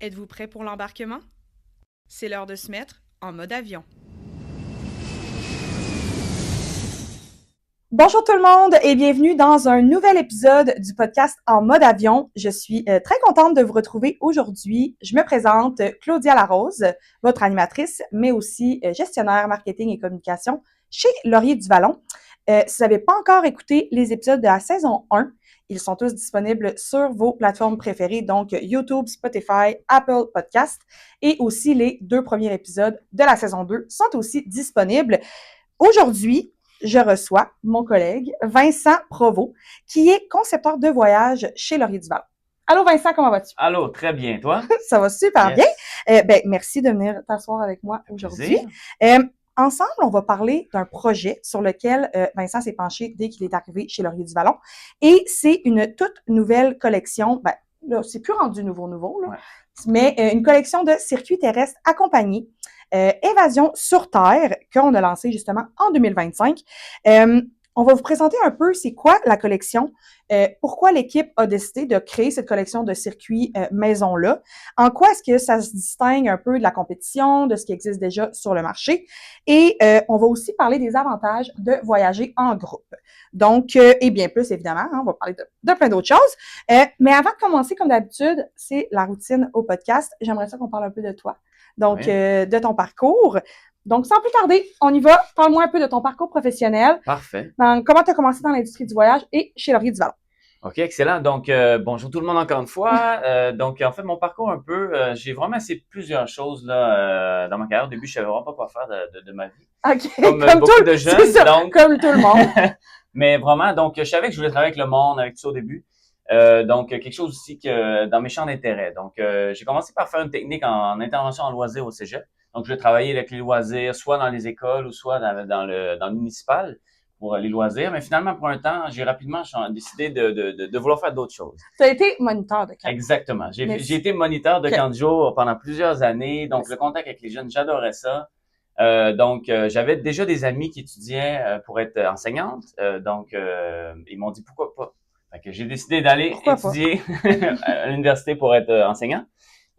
Êtes-vous prêt pour l'embarquement? C'est l'heure de se mettre en mode avion. Bonjour tout le monde et bienvenue dans un nouvel épisode du podcast En mode avion. Je suis très contente de vous retrouver aujourd'hui. Je me présente Claudia Larose, votre animatrice, mais aussi gestionnaire marketing et communication chez Laurier du Vallon. Si vous n'avez pas encore écouté les épisodes de la saison 1, ils sont tous disponibles sur vos plateformes préférées, donc YouTube, Spotify, Apple Podcast, et aussi les 2 premiers épisodes de la saison 2 sont aussi disponibles. Aujourd'hui, je reçois mon collègue Vincent Provost, qui est concepteur de voyage chez Laurier du Vallon. Allô Vincent, comment vas-tu? Allô, très bien, toi? Ça va super Yes. bien. Merci de venir t'asseoir avec moi aujourd'hui. Ensemble, on va parler d'un projet sur lequel Vincent s'est penché dès qu'il est arrivé chez Laurier du Vallon. Et c'est une toute nouvelle collection. Là, c'est plus rendu nouveau, là. Ouais. Mais une collection de circuits terrestres accompagnés. Évasion sur Terre, qu'on a lancé justement en 2025. On va vous présenter un peu c'est quoi la collection, pourquoi l'équipe a décidé de créer cette collection de circuits maison-là, en quoi est-ce que ça se distingue un peu de la compétition, de ce qui existe déjà sur le marché, et on va aussi parler des avantages de voyager en groupe. Donc, et bien plus évidemment, on va parler de plein d'autres choses. Mais avant de commencer, comme d'habitude, c'est la routine au podcast. J'aimerais ça qu'on parle un peu de toi. Donc, Oui. de ton parcours. Donc, sans plus tarder, on y va. Parle-moi un peu de ton parcours professionnel. Parfait. Comment tu as commencé dans l'industrie du voyage et chez Laurier du Vallon. OK, excellent. Donc, bonjour tout le monde encore une fois. Donc, en fait, mon parcours un peu, j'ai vraiment essayé plusieurs choses là dans ma carrière. Au début, je savais vraiment pas quoi faire de ma vie. OK. Comme beaucoup de jeunes, c'est ça, donc. comme tout le monde. Mais vraiment, donc, je savais que je voulais travailler avec le monde, avec tout ça au début. Donc, quelque chose aussi que dans mes champs d'intérêt. Donc, j'ai commencé par faire une technique en intervention en loisirs au cégep. Donc, je vais travailler avec les loisirs, soit dans les écoles ou soit dans le municipal pour les loisirs. Mais finalement, pour un temps, j'ai rapidement décidé de vouloir faire d'autres choses. Tu as été moniteur de camp. Exactement. J'ai été moniteur de camp de jour pendant plusieurs années. Donc, le contact avec les jeunes, j'adorais ça. Donc, j'avais déjà des amis qui étudiaient pour être enseignantes. Donc, ils m'ont dit pourquoi pas. Fait que j'ai décidé d'aller étudier à l'université pour être enseignant.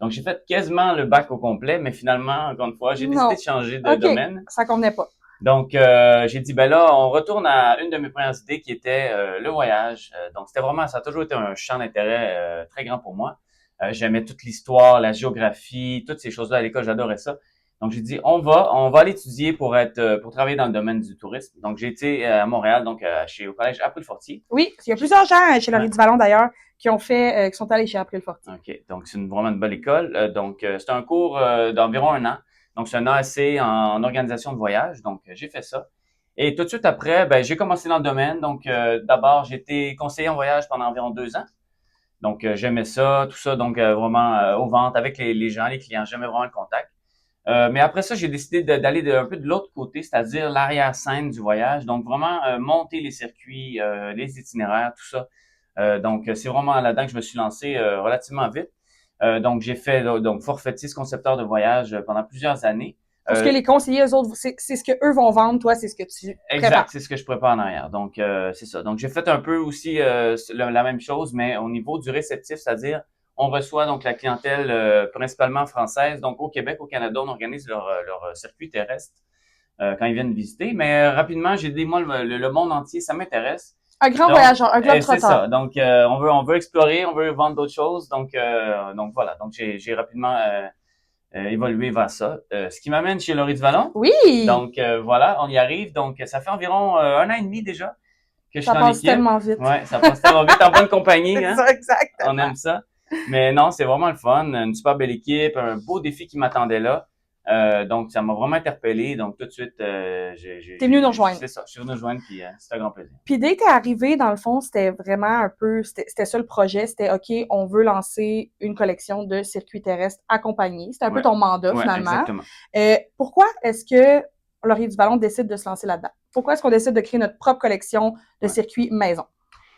Donc, j'ai fait quasiment le bac au complet, mais finalement, encore une fois, j'ai décidé de changer de domaine. Ça convenait pas. Donc, j'ai dit, ben là, on retourne à une de mes premières idées qui était le voyage. Donc, c'était vraiment, ça a toujours été un champ d'intérêt très grand pour moi. J'aimais toute l'histoire, la géographie, toutes ces choses-là à l'école, j'adorais ça. Donc, j'ai dit, on va aller étudier pour travailler dans le domaine du tourisme. Donc, j'ai été à Montréal, donc au collège April-Fortier. Oui, il y a plusieurs gens chez Laurier du Vallon d'ailleurs qui sont allés chez April-Fortier. OK. Donc, c'est vraiment une belle école. Donc, c'est un cours d'environ 1 an. Donc, c'est un AAC en organisation de voyage. Donc, j'ai fait ça. Et tout de suite après, ben, j'ai commencé dans le domaine. Donc, d'abord, j'ai été conseiller en voyage pendant environ 2 ans. Donc, j'aimais ça, tout ça. Donc, vraiment aux ventes avec les gens, les clients. J'aimais vraiment le contact. Mais après ça, j'ai décidé d'aller un peu de l'autre côté, c'est-à-dire l'arrière-scène du voyage. Donc, vraiment monter les circuits, les itinéraires, tout ça. Donc, c'est vraiment là-dedans que je me suis lancé relativement vite. Donc, j'ai fait forfaitiste concepteur de voyage pendant plusieurs années. Parce que les conseillers, eux autres, c'est ce que eux vont vendre, toi, c'est ce que tu prépares. Exact, c'est ce que je prépare en arrière. Donc, c'est ça. Donc, j'ai fait un peu aussi la même chose, mais au niveau du réceptif, c'est-à-dire on reçoit donc la clientèle principalement française. Donc, au Québec, au Canada, on organise leur circuit terrestre quand ils viennent visiter. Mais rapidement, j'ai dit, moi, le monde entier, ça m'intéresse. Un grand voyageur, un globe-trotteur. C'est ça. Donc, on veut explorer, on veut vendre d'autres choses. Donc voilà. Donc, j'ai rapidement évolué vers ça. Ce qui m'amène chez Laurier du Vallon. Oui! Donc, voilà, on y arrive. Donc, ça fait environ 1 an et demi déjà que je suis dans l'équipe. Ça passe tellement vite. Ouais, ça passe tellement vite en bonne compagnie. C'est ça, exactement. On aime ça. Mais non, c'est vraiment le fun. Une super belle équipe, un beau défi qui m'attendait là. Donc, ça m'a vraiment interpellé. Donc, tout de suite, T'es venu nous rejoindre. C'est ça, je suis venu nous rejoindre, puis c'était un grand plaisir. Puis dès que t'es arrivé, dans le fond, c'était vraiment un peu, c'était ça le projet. C'était, OK, on veut lancer une collection de circuits terrestres accompagnés. C'était un peu ton mandat, finalement. Exactement. Pourquoi est-ce que Laurier du Vallon décide de se lancer là-dedans? Pourquoi est-ce qu'on décide de créer notre propre collection de circuits maison?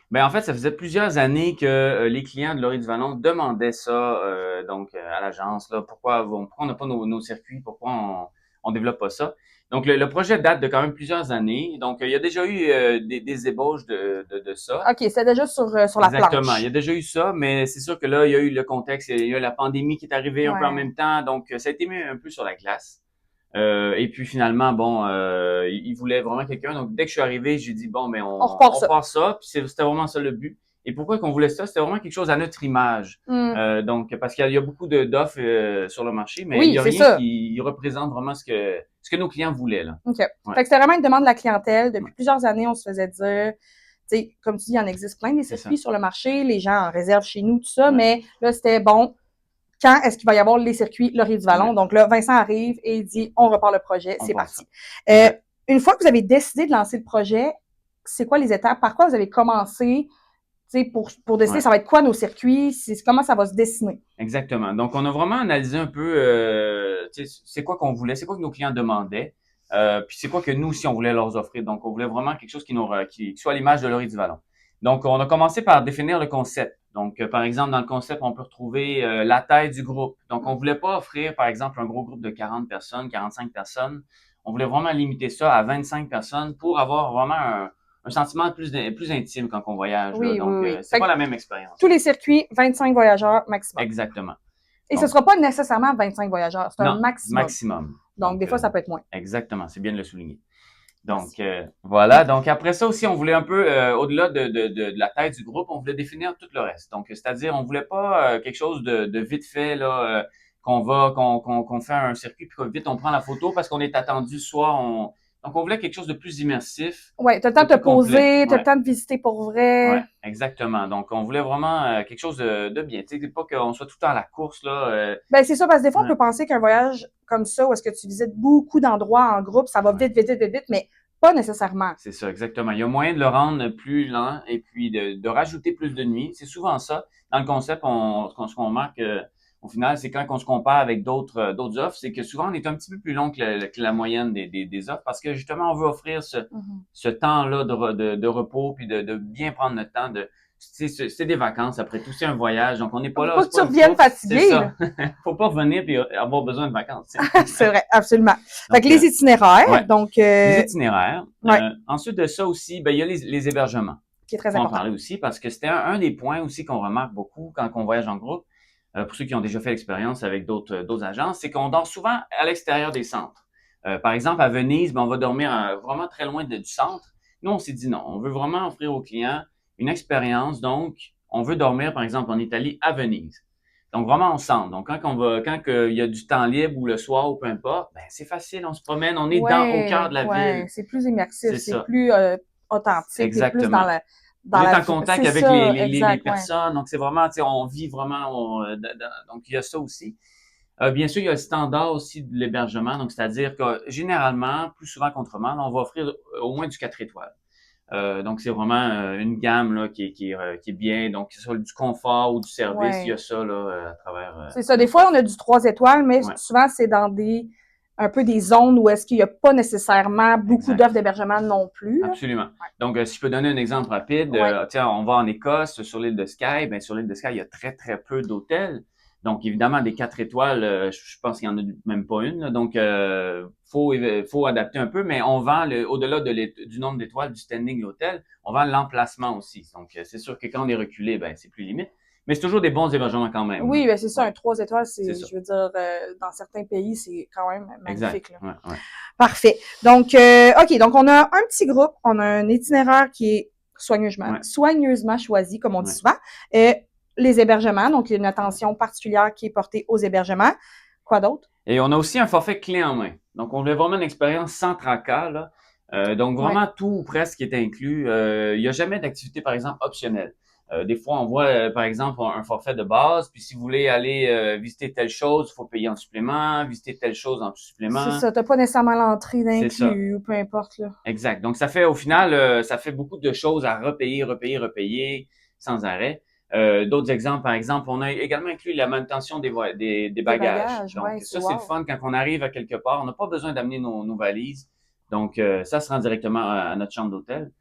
Ben en fait, ça faisait plusieurs années que les clients de Laurier du Vallon demandaient ça à l'agence là, pourquoi on n'a pas nos circuits, pourquoi on développe pas ça. Donc, le projet date de quand même plusieurs années. Donc, il y a déjà eu des ébauches de ça. OK, c'était déjà sur la Exactement. Il y planche. a déjà eu ça, mais c'est sûr que là, il y a eu le contexte, il y a eu la pandémie qui est arrivée un peu en Ouais. même temps. Donc, ça a été mis un peu sur la glace. Et puis finalement, bon, il voulait vraiment quelqu'un. Donc, dès que je suis arrivé, j'ai dit, bon, mais On repart on ça. part ça. Puis c'était vraiment ça le but. Et pourquoi qu'on voulait ça? C'était vraiment quelque chose à notre image. Hmm. Donc, parce qu'il y a beaucoup d'offres sur le marché, mais il Oui, y a c'est rien ça. qui représente vraiment ce que nos clients voulaient, là. OK. Ouais. Fait que c'était vraiment une demande de la clientèle. Depuis Ouais. plusieurs années, on se faisait dire, tu sais, comme tu dis, il y en existe plein des C'est circuits ça. sur le marché. Les gens en réservent chez nous, tout ça. Ouais. Mais là, c'était bon. Quand est-ce qu'il va y avoir les circuits Laurier-du-Vallon? Ouais. Donc là, Vincent arrive et il dit, on repart le projet, On c'est part ça. parti. Exact. Une fois que vous avez décidé de lancer le projet, c'est quoi les étapes? Par quoi vous avez commencé? Tu sais, pour décider, Ouais. ça va être quoi nos circuits? Comment ça va se dessiner? Exactement. Donc, on a vraiment analysé un peu, tu sais, c'est quoi qu'on voulait, c'est quoi que nos clients demandaient, puis c'est quoi que nous aussi on voulait leur offrir. Donc, on voulait vraiment quelque chose qui soit à l'image de Laurie du Vallon. Donc, on a commencé par définir le concept. Donc, par exemple, dans le concept, on peut retrouver la taille du groupe. Donc, on voulait pas offrir, par exemple, un gros groupe de 40 personnes, 45 personnes. On voulait vraiment limiter ça à 25 personnes pour avoir vraiment un sentiment plus intime quand on voyage, là. Oui, oui, Donc, oui. c'est Fait pas que la même expérience. tous les circuits, 25 voyageurs maximum. Exactement. Et ce ne Donc, sera pas nécessairement 25 voyageurs, c'est un non, maximum. maximum. Donc, des fois, ça peut être moins. Exactement, c'est bien de le souligner. Donc, Merci. voilà. Donc, après ça aussi, on voulait un peu, au-delà de la taille du groupe, on voulait définir tout le reste. Donc, c'est-à-dire, on voulait pas quelque chose de vite fait, là, qu'on fait un circuit, puis que vite, on prend la photo parce qu'on est attendu, donc, on voulait quelque chose de plus immersif, Ouais, t'as le temps de de te plus complet. poser, t'as le Ouais. temps de visiter pour Ouais, vrai. exactement. Donc, on voulait vraiment quelque chose de bien. Tu sais, pas qu'on soit tout le temps à la course, là. Ben, c'est ça, parce que des fois, on Ouais. peut penser qu'un voyage comme ça, où est-ce que tu visites beaucoup d'endroits en groupe, ça va Ouais. vite, vite, vite, vite, vite, mais pas nécessairement. C'est ça, exactement. Il y a moyen de le rendre plus lent et puis de rajouter plus de nuits. C'est souvent ça. Dans le concept, ce qu'on remarque au final, c'est quand on se compare avec d'autres offres, c'est que souvent on est un petit peu plus long que la moyenne des offres parce que justement, on veut offrir Mhm. ce temps-là de repos puis de bien prendre notre temps c'est des vacances après tout, c'est un voyage. Donc, on n'est pas Faut là, pas c'est que tu pas une reviennes course, c'est fatigué, là. ça. Faut pas revenir puis avoir besoin de vacances. C'est vrai, absolument. Fait que Donc, les itinéraires, ouais. donc, Les itinéraires. ouais, Ensuite de ça aussi, ben, il y a les hébergements. qui est Il très faut en important. parler aussi parce que c'était un des points aussi qu'on remarque beaucoup quand on voyage en groupe. Pour ceux qui ont déjà fait l'expérience avec d'autres agences, c'est qu'on dort souvent à l'extérieur des centres. Par exemple, à Venise, ben, on va dormir vraiment très loin du centre. Nous, on s'est dit non, on veut vraiment offrir aux clients une expérience. Donc, on veut dormir, par exemple, en Italie, à Venise. Donc, vraiment au centre. Donc, quand il y a du temps libre ou le soir ou peu importe, ben, c'est facile, on se promène, on est au cœur Ouais, de la ouais, ville. c'est plus immersif, C'est c'est ça. plus authentique, t'es plus Exactement. dans On est la, en contact c'est avec ça, les exact, ouais. personnes, donc c'est vraiment, tu sais, on vit vraiment, donc il y a ça aussi. Bien sûr, il y a le standard aussi de l'hébergement, donc c'est-à-dire que généralement, plus souvent qu'autrement, on va offrir au moins du 4 étoiles. Donc c'est vraiment une gamme là, qui est bien, donc que ce soit du confort ou du service, il y a Ouais. ça là, à travers C'est ça. Des notre fois, on offre. a du 3 étoiles, mais Ouais, souvent, c'est dans un peu des zones où est-ce qu'il n'y a pas nécessairement beaucoup exact. d'offres d'hébergement non plus, là. Absolument. Donc, si je peux donner un exemple rapide, Ouais. tiens, on va en Écosse, sur l'île de Skye. Ben, sur l'île de Skye, il y a très, très peu d'hôtels. Donc, évidemment, des 4 étoiles, je pense qu'il y en a même pas une. Là. Donc, faut adapter un peu, mais on vend au-delà du nombre d'étoiles du standing hôtel, on vend l'emplacement aussi. Donc, c'est sûr que quand on est reculé, ben, c'est plus limite. Mais c'est toujours des bons hébergements quand même. Là. Oui, ben c'est ça, Ouais, un 3 étoiles, c'est c'est, ça. je veux dire, dans certains pays, c'est quand même Exact. magnifique, là. Ouais, ouais, Parfait. Donc, OK, donc on a un petit groupe, on a un itinéraire qui est ouais, soigneusement choisi, comme on dit ouais. souvent. Les hébergements, donc il y a une attention particulière qui est portée aux hébergements. Quoi d'autre? Et on a aussi un forfait clé en main. Donc, on voulait vraiment une expérience sans tracas, là. Donc, Ouais. vraiment tout ou presque est inclus. Il n'y a jamais d'activité, par exemple, optionnelle. Des fois, on voit, par exemple, un forfait de base, puis si vous voulez aller visiter telle chose, il faut payer en supplément, visiter telle chose en C'est supplément. ça, t'as pas nécessairement l'entrée C'est ça. d'inclus ou peu importe, là. Exact. Donc, ça fait au final, ça fait beaucoup de choses à repayer, repayer, repayer sans arrêt. D'autres exemples, par exemple, on a également inclus la manutention des Des bagages. bagages, Donc, ouais, c'est ça, c'est le wow. fun quand on arrive à quelque part. On n'a pas besoin d'amener nos valises. Donc, ça se rend directement à notre chambre d'hôtel.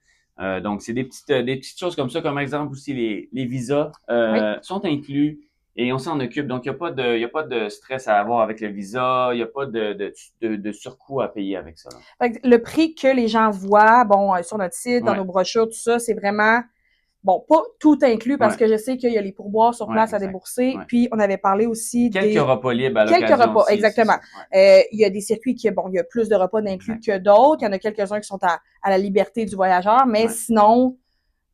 Donc, c'est des petites choses comme ça. Comme exemple aussi, les visas Oui. sont inclus. et on s'en occupe. Donc, il y a pas de stress à avoir avec le visa, il n'y a pas de surcoût à payer avec ça, là. Fait que le prix que les gens voient, bon, sur notre site, dans Ouais, nos brochures, tout ça, c'est vraiment, bon, pas tout inclus parce ouais, que je sais qu'il y a les pourboires sur ouais, place à exact. débourser. Ouais. Puis, on avait parlé aussi Quelques des repas libres à quelques l'occasion repas, aussi, c'est exactement. ça. Ouais, Il y a des circuits qui, bon, il y a plus de repas d'inclus exact. que d'autres. Il y en a quelques-uns qui sont à la liberté du voyageur, mais Ouais, sinon,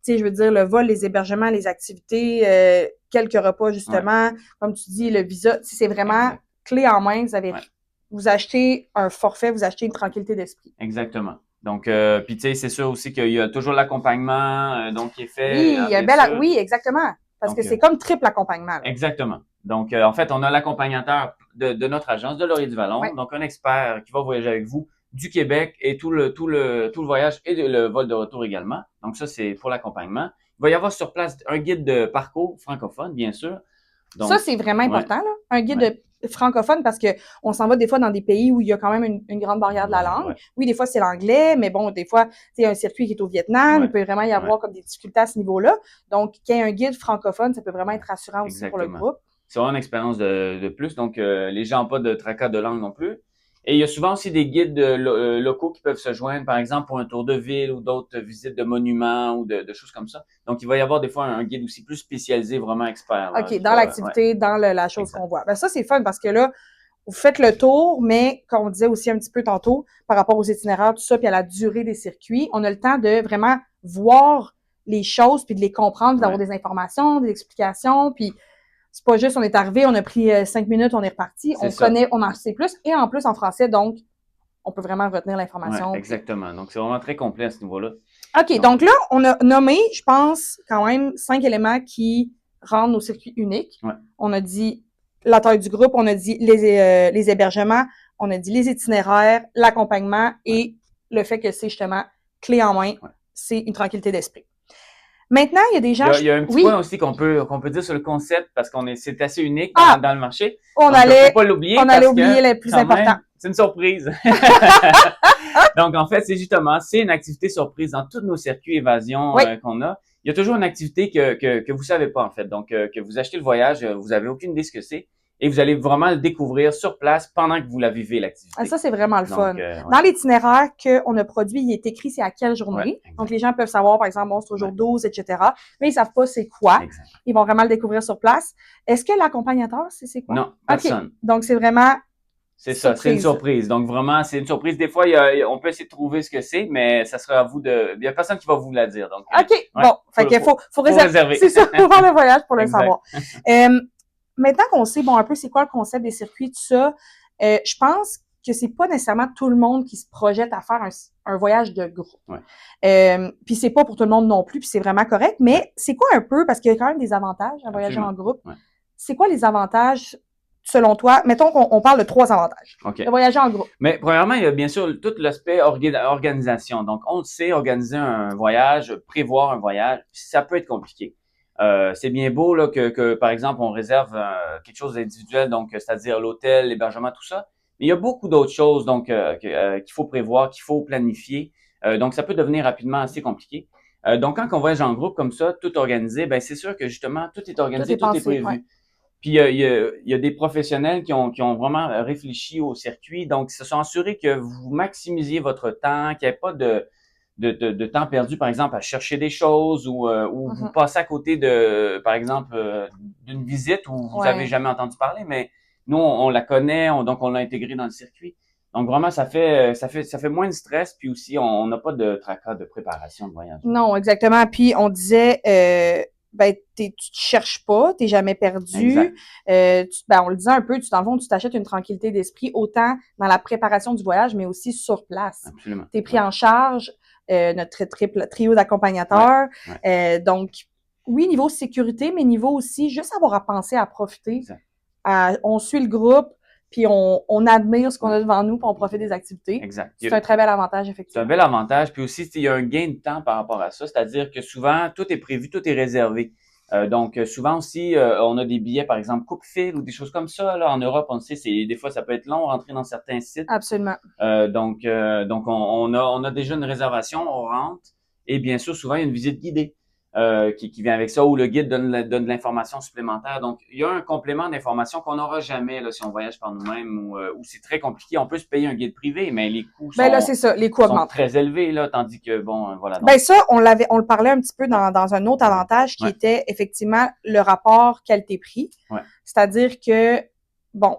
tu sais, je veux dire, le vol, les hébergements, les activités, quelques repas, ouais, justement, comme tu dis, le visa, tu sais, c'est vraiment exact. clé en main. Vous avez, Ouais. vous achetez un forfait, vous achetez une tranquillité d'esprit. Exactement. Donc, puis tu sais, c'est sûr aussi qu'il y a toujours l'accompagnement, donc qui est fait, Oui, hein, bien sûr. oui, exactement. Parce que Donc, c'est comme triple accompagnement, là. exactement. Donc, en fait, on a l'accompagnateur de notre agence, de Laurier du Vallon, Ouais. donc un expert qui va voyager avec vous du Québec et tout le voyage et le vol de retour également. Donc, ça, c'est pour l'accompagnement. Il va y avoir sur place un guide de parcours francophone, bien sûr. Ça, Donc, c'est vraiment ouais, important, là. Un guide ouais, francophone parce que on s'en va des fois dans des pays où il y a quand même une grande barrière de la langue. ouais, Oui, des fois, c'est l'anglais, mais bon, des fois, c'est un circuit qui est au Vietnam. ouais, Il peut vraiment y ouais, avoir comme des difficultés à ce niveau-là. Donc, qu'il y ait un guide francophone, ça peut vraiment être rassurant aussi pour le exactement. groupe. C'est vraiment une expérience de plus. Donc, les gens n'ont pas de tracas de langue non plus. Et il y a souvent aussi des guides locaux qui peuvent se joindre, par exemple, pour un tour de ville ou d'autres visites de monuments ou de choses comme ça. Donc, il va y avoir des fois un guide aussi plus spécialisé, vraiment expert, là, OK, qui dans va, ouais, l'activité, dans la chose exact. qu'on voit. Ben ça, c'est fun parce que là, vous faites le tour, mais comme on disait aussi un petit peu tantôt, par rapport aux itinéraires, tout ça, puis à la durée des circuits, on a le temps de vraiment voir les choses, puis de les comprendre, d'avoir Ouais, des informations, des explications, puis c'est pas juste on est arrivé, on a pris 5 minutes, on est reparti, c'est on ça. connaît, on en sait plus, et en plus en français, donc on peut vraiment retenir Ouais, l'information. Puis... exactement. Donc, c'est vraiment très complet à ce niveau-là. OK, Donc, donc là, on a nommé, je pense, quand même 5 éléments qui rendent nos circuits uniques. ouais, On a dit la taille du groupe, on a dit les hébergements, on a dit les itinéraires, l'accompagnement ouais, et le fait que c'est justement clé en main, ouais. c'est une tranquillité d'esprit. Maintenant, il y a des gens... Il y a un petit point Oui, aussi qu'on peut dire sur le concept parce c'est assez unique ah, dans le marché. on Donc, faut allait, pas l'oublier on allait parce que, oublier le plus quand important. même, c'est une surprise. Donc, en fait, c'est une activité surprise dans tous nos circuits évasion Oui, qu'on a. Il y a toujours une activité que vous savez pas, en fait. Donc, que vous achetez le voyage, vous avez aucune idée ce que c'est. Et vous allez vraiment le découvrir sur place pendant que vous la vivez, l'activité. ça, c'est vraiment le fun. Donc, ouais, Dans l'itinéraire qu'on a produit, il est écrit c'est à quelle ouais, journée. Donc, exact, les gens peuvent savoir, par exemple, bon, c'est au jour ouais, 12, etc. Mais ils savent pas c'est quoi. exact. Ils vont vraiment le découvrir sur place. Est-ce que l'accompagnateur, c'est quoi? Non, OK. personne. Donc, c'est vraiment C'est ça, c'est une surprise. surprise. Donc vraiment, c'est une surprise. Des fois, on peut essayer de trouver ce que c'est, mais ça sera à vous de. Il y a personne qui va vous la dire. Donc, OK. ouais, Bon. Fait qu'il faut réserver. réserver. C'est ça. Faut faire le voyage pour le Exact. savoir. Maintenant qu'on sait, bon, un peu c'est quoi le concept des circuits, tout ça, je pense que c'est pas nécessairement tout le monde qui se projette à faire un voyage de groupe. Ouais. Puis c'est pas pour tout le monde non plus, puis c'est vraiment correct. Mais c'est quoi un peu, parce qu'il y a quand même des avantages à voyager Absolument. en groupe. Ouais. C'est quoi les avantages, selon toi? Mettons qu'on parle de 3 avantages. OK. De voyager en groupe. Mais premièrement, il y a bien sûr tout l'aspect organisation. Donc, on le sait, organiser un voyage, prévoir un voyage, ça peut être compliqué. C'est bien beau là que par exemple on réserve quelque chose d'individuel, donc c'est-à-dire l'hôtel, l'hébergement, tout ça. Mais il y a beaucoup d'autres choses donc qu'il faut prévoir, qu'il faut planifier. Donc ça peut devenir rapidement assez compliqué. Donc quand on voyage en groupe comme ça, tout organisé, ben c'est sûr que justement tout est organisé, tout est pensé, prévu. ouais. Puis il y a des professionnels qui ont vraiment réfléchi au circuit, donc ils se sont assurés que vous maximisiez votre temps, qu'il n'y ait pas de temps perdu, par exemple, à chercher des choses ou vous passez à côté par exemple, d'une visite où vous avez jamais entendu parler, mais nous, on la connaît, donc on l'a intégrée dans le circuit. Donc vraiment, ça fait moins de stress, puis aussi on n'a pas de tracas de préparation de voyage. Non, exactement. Puis on disait, ben tu te cherches pas, t'es jamais perdu. Exact. On le disait un peu, dans le fond, tu t'achètes une tranquillité d'esprit autant dans la préparation du voyage, mais aussi sur place. Absolument. T'es pris en charge, notre trio d'accompagnateurs. Ouais. Donc, oui, niveau sécurité, mais niveau aussi juste avoir à penser à profiter. Exact. On suit le groupe, puis on admire ce qu'on a devant nous, puis on profite des activités. Exact. C'est un très bel avantage, effectivement. C'est un bel avantage. Puis aussi, il y a un gain de temps par rapport à ça. C'est-à-dire que souvent, tout est prévu, tout est réservé. Donc, souvent aussi, on a des billets, par exemple, coupe-fil ou des choses comme ça. Là, en Europe, on le sait, des fois, ça peut être long, rentrer dans certains sites. Absolument. Donc, on a déjà une réservation, on rentre. Et bien sûr, souvent, il y a une visite guidée. qui vient avec ça, ou le guide donne de l'information supplémentaire. Donc, il y a un complément d'information qu'on n'aura jamais là, si on voyage par nous-mêmes ou c'est très compliqué. On peut se payer un guide privé, mais les coûts Ben là, c'est ça, les coûts sont augmentent. très élevés, là, tandis que, bon, voilà. Donc, Ben ça, on le parlait un petit peu dans un autre avantage qui était effectivement le rapport qualité-prix. Ouais. C'est-à-dire que, bon,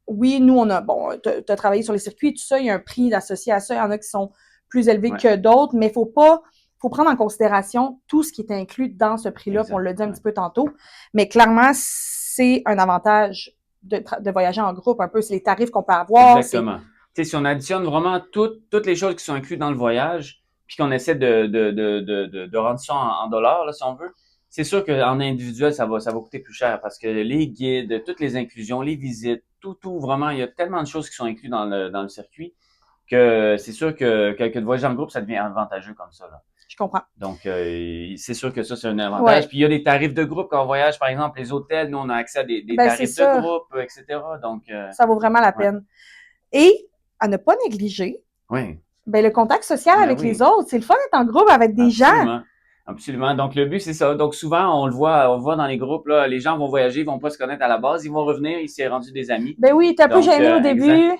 oui, nous, t'as travaillé sur les circuits, tout ça, il y a un prix associé à ça. Il y en a qui sont plus élevés que d'autres, mais faut prendre en considération tout ce qui est inclus dans ce prix-là, on l'a dit un petit peu tantôt. Mais clairement, c'est un avantage de voyager en groupe un peu. C'est les tarifs qu'on peut avoir. Exactement. Tu sais, si on additionne vraiment toutes les choses qui sont incluses dans le voyage, puis qu'on essaie de rendre ça en dollars, là, si on veut, c'est sûr qu'en individuel, ça va coûter plus cher parce que les guides, toutes les inclusions, les visites, tout, vraiment, il y a tellement de choses qui sont incluses dans le circuit que c'est sûr que de voyager en groupe, ça devient avantageux comme ça, là. Je comprends. Donc, c'est sûr que ça, c'est un avantage. Puis, il y a des tarifs de groupe quand on voyage. Par exemple, les hôtels, nous, on a accès à des tarifs de groupe, etc. Donc, ça vaut vraiment la peine. Et, à ne pas négliger, ben, le contact social avec les autres. C'est le fun d'être en groupe avec des gens. Absolument. Donc, le but, c'est ça. Donc, souvent, on le voit dans les groupes, là, les gens vont voyager, ils vont pas se connaître à la base, ils vont revenir, ils s'est rendu des amis. Ben oui, t'es un peu gêné au début.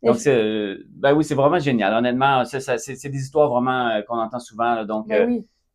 Donc, c'est vraiment génial. Honnêtement, c'est des histoires vraiment qu'on entend souvent, là. Donc,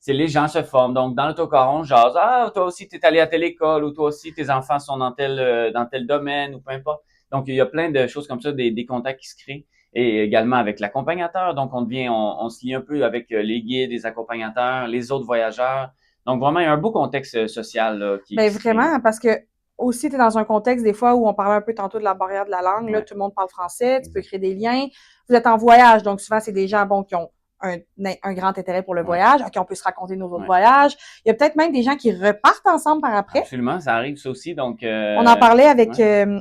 c'est les gens se forment. Donc, dans l'autocar, on jase. Ah, toi aussi, t'es allé à telle école, ou toi aussi, tes enfants sont dans tel domaine, ou peu importe. Donc, il y a plein de choses comme ça, des contacts qui se créent. Et également avec l'accompagnateur. Donc, on se lie un peu avec les guides, les accompagnateurs, les autres voyageurs. Donc, vraiment, il y a un beau contexte social là, qui vraiment, parce que aussi, tu es dans un contexte des fois où on parlait un peu tantôt de la barrière de la langue. Là, tout le monde parle français, tu peux créer des liens. Vous êtes en voyage, donc souvent, c'est des gens qui ont un grand intérêt pour le voyage, à qui on peut se raconter nos autres voyages. Il y a peut-être même des gens qui repartent ensemble par après. Absolument, ça arrive ça aussi. Donc, on en parlait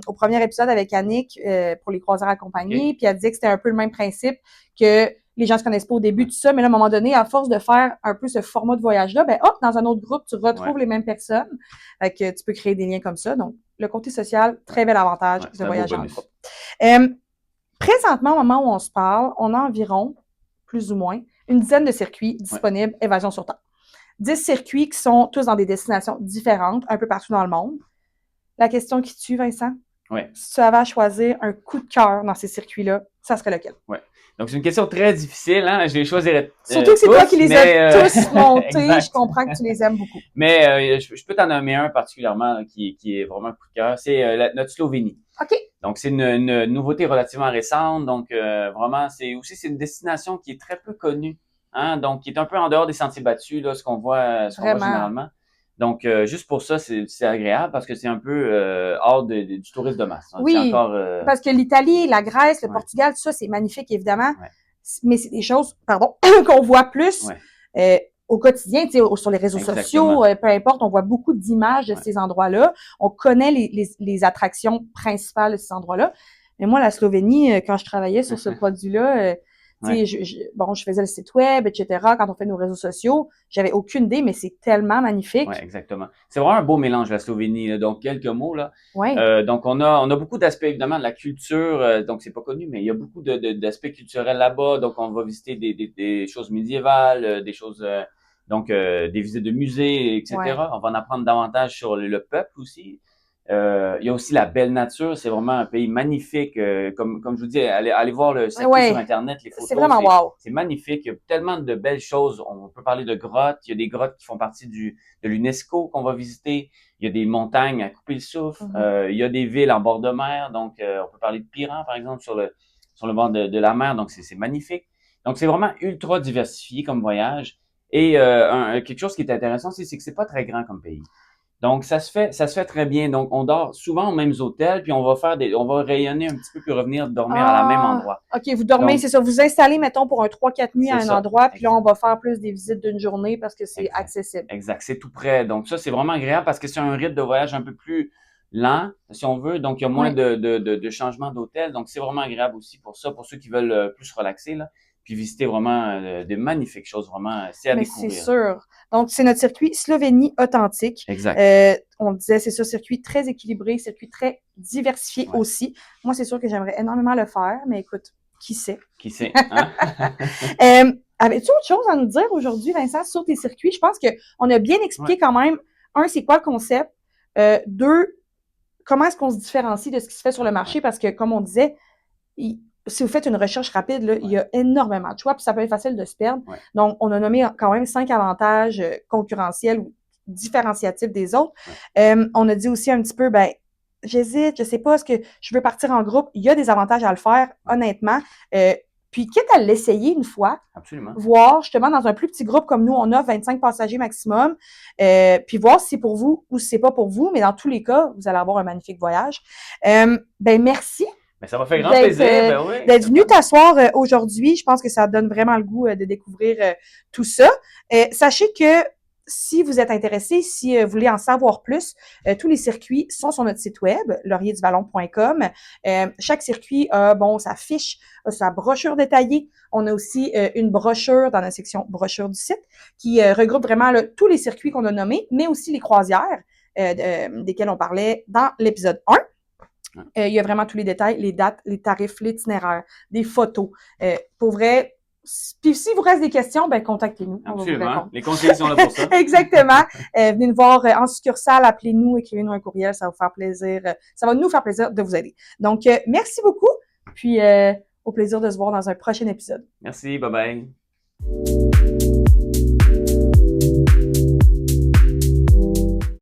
au premier épisode avec Annick pour les croisières accompagnées, puis elle disait que c'était un peu le même principe que les gens se connaissent pas au début, tout ça, mais là, à un moment donné, à force de faire un peu ce format de voyage-là, ben hop, dans un autre groupe, tu retrouves les mêmes personnes, que tu peux créer des liens comme ça. Donc, le côté social, très bel avantage de voyager en groupe. Présentement, au moment où on se parle, on a environ, plus ou moins, une dizaine de circuits disponibles, Évasion sur Terre. 10 circuits qui sont tous dans des destinations différentes, un peu partout dans le monde. La question qui tue, Vincent, si tu avais à choisir un coup de cœur dans ces circuits-là, ça serait lequel? Donc, c'est une question très difficile, hein. Je les choisirais surtout que c'est toi qui les as tous montés. Je comprends que tu les aimes beaucoup. Mais je peux t'en nommer un particulièrement là, qui est vraiment un coup de cœur. C'est notre Slovénie. OK. Donc, c'est une nouveauté relativement récente. Donc, vraiment, c'est une destination qui est très peu connue. Hein. Donc, qui est un peu en dehors des sentiers battus, là, ce qu'on voit généralement. Donc, juste pour ça, c'est agréable parce que c'est un peu hors du tourisme de masse. Hein. Oui, parce que l'Italie, la Grèce, le Portugal, tout ça, c'est magnifique, évidemment. Mais c'est des choses, qu'on voit plus au quotidien, sur les réseaux sociaux, peu importe, on voit beaucoup d'images de ces endroits-là. On connaît les attractions principales de ces endroits-là. Mais moi, la Slovénie, quand je travaillais sur ce produit-là, je faisais le site web, etc. Quand on fait nos réseaux sociaux, j'avais aucune idée, mais c'est tellement magnifique. Oui, exactement. C'est vraiment un beau mélange, la Slovénie. Là. Donc, quelques mots, là. Ouais. Donc, on a beaucoup d'aspects, évidemment, de la culture. Donc, c'est pas connu, mais il y a beaucoup d'aspects culturels là-bas. Donc, on va visiter des choses médiévales, des choses, des visites de musées, etc. On va en apprendre davantage sur le peuple aussi. Il y a aussi la belle nature, c'est vraiment un pays magnifique. Comme je vous dis, allez voir le site sur Internet, les photos. C'est vraiment wow. C'est magnifique, il y a tellement de belles choses. On peut parler de grottes, il y a des grottes qui font partie de l'UNESCO qu'on va visiter. Il y a des montagnes à couper le souffle. Il y a des villes en bord de mer, donc on peut parler de Piran, par exemple, sur le bord de la mer, donc c'est magnifique. Donc c'est vraiment ultra diversifié comme voyage. Et quelque chose qui est intéressant aussi, c'est que c'est pas très grand comme pays. Donc, ça se fait très bien. Donc, on dort souvent aux mêmes hôtels, puis on va rayonner un petit peu, puis revenir dormir à la même endroit. OK, vous dormez, c'est ça. Vous installez, mettons, pour un 3-4 nuits à un endroit, puis là, on va faire plus des visites d'une journée parce que c'est accessible. Exact, c'est tout près. Donc, ça, c'est vraiment agréable parce que c'est un rythme de voyage un peu plus lent, si on veut. Donc, il y a moins de changements d'hôtel. Donc, c'est vraiment agréable aussi pour ça, pour ceux qui veulent plus se relaxer, là. Puis visiter vraiment des magnifiques choses, vraiment, c'est à découvrir. C'est sûr. Donc, c'est notre circuit Slovénie authentique. Exact. On disait, c'est ça, circuit très équilibré, circuit très diversifié aussi. Moi, c'est sûr que j'aimerais énormément le faire, mais écoute, qui sait? Qui sait, hein? Avais-tu autre chose à nous dire aujourd'hui, Vincent, sur tes circuits? Je pense qu'on a bien expliqué quand même, un, c'est quoi le concept? Deux, comment est-ce qu'on se différencie de ce qui se fait sur le marché? Parce que, comme on disait, si vous faites une recherche rapide, là, il y a énormément de choix, puis ça peut être facile de se perdre. Ouais. Donc, on a nommé quand même 5 avantages concurrentiels ou différenciatifs des autres. On a dit aussi un petit peu, ben, j'hésite, je sais pas, est-ce que je veux partir en groupe? Il y a des avantages à le faire, honnêtement. Puis, quitte à l'essayer une fois, Absolument. voir justement dans un plus petit groupe comme nous, on a 25 passagers maximum, puis voir si c'est pour vous ou si c'est pas pour vous, mais dans tous les cas, vous allez avoir un magnifique voyage. Ben, merci. Mais ça m'a fait grand plaisir, ben oui. D'être venu t'asseoir aujourd'hui. Je pense que ça donne vraiment le goût de découvrir tout ça. Sachez que si vous êtes intéressé, si vous voulez en savoir plus, tous les circuits sont sur notre site web, laurierduvallon.com. Chaque circuit a, sa fiche, a sa brochure détaillée. On a aussi une brochure dans la section brochure du site qui regroupe vraiment tous les circuits qu'on a nommés, mais aussi les croisières desquelles on parlait dans l'épisode 1. Il y a vraiment tous les détails, les dates, les tarifs, l'itinéraire, des photos. Pour vrai, puis si vous reste des questions, ben contactez-nous. Absolument. Les conseillers sont là pour ça. Exactement. Venez nous voir en succursale, appelez-nous, écrivez-nous un courriel, ça va vous faire plaisir. Ça va nous faire plaisir de vous aider. Donc, merci beaucoup. Puis, au plaisir de se voir dans un prochain épisode. Merci, bye bye.